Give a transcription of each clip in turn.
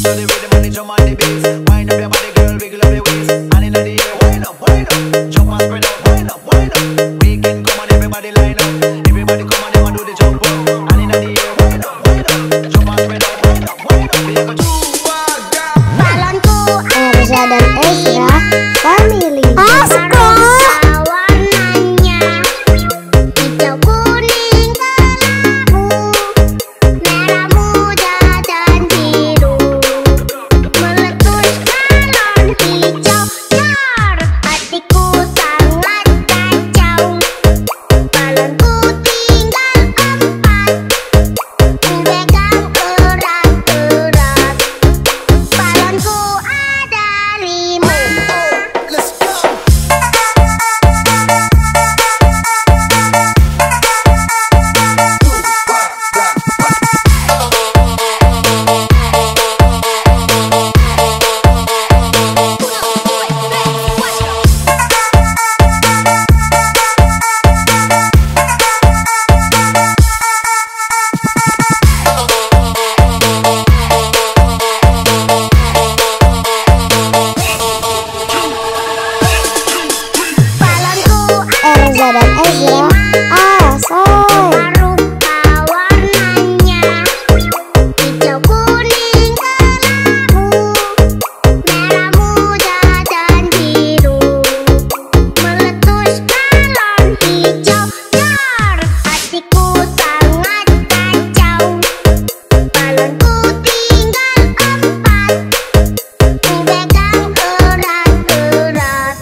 to the rhythm and the drum and the bass. Wind up your body, girl, wiggle up your waist. And in the air, wind up, jump and spread out, wind up. Weekend come on, everybody line up. Everybody come on, everyone do the jump up. And in the air, wind up, jump and spread out, wind up. We go to Balonku Erza dan Ezra Family. Warnanya hijau kuning kelabu, merah muda dan biru, meletus balon hijau jar. Hatiku sangat kacau, balonku tinggal 4, pegang erat-erat. Balonku ada 5. let's go. Balonku Erza dan Ezra Asoy. warnanya hijau kuning kelabu, merah muda dan biru, meletus balon hijau jar. Hatiku sangat kacau, balonku tinggal 4, pegang erat-erat.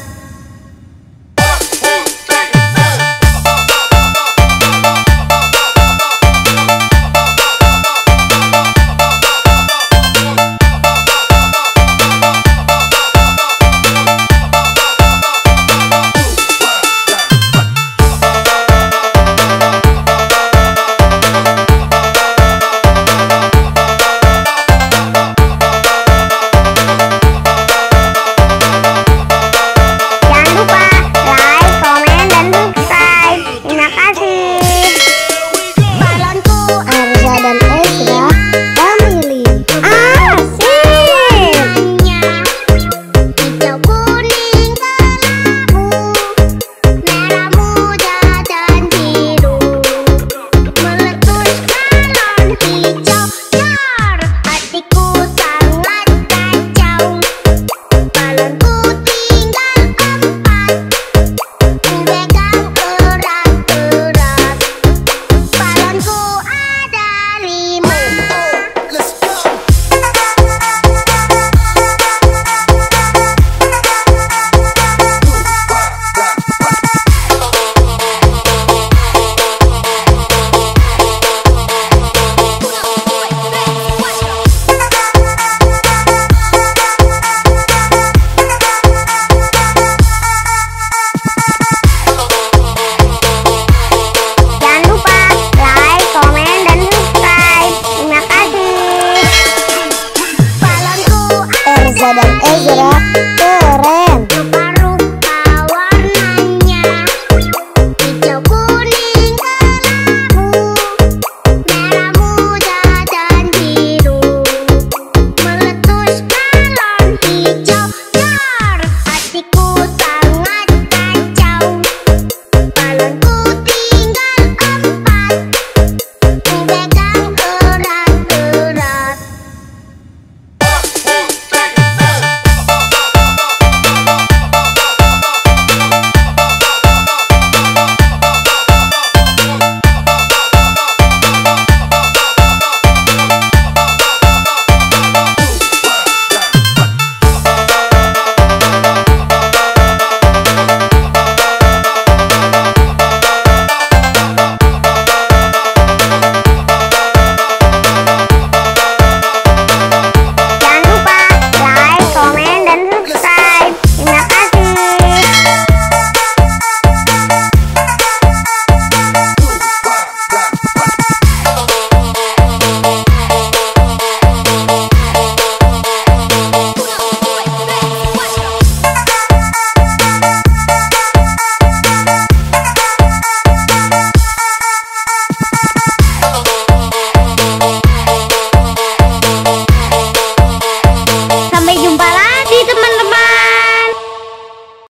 Jangan lupa like, komen, dan subscribe. Terima kasih. Balonku Erza dan Ezra Family. asik. Hijau kuning kelabu, merah muda dan biru, meletus balon hijau jar. Hatiku sangat kacau, balonku tinggal 4, pegang erat-erat. Balonku ada 5. Let's go. Jangan lupa like, komen, dan subscribe. Terima kasih. Balonku Erza dan Ezra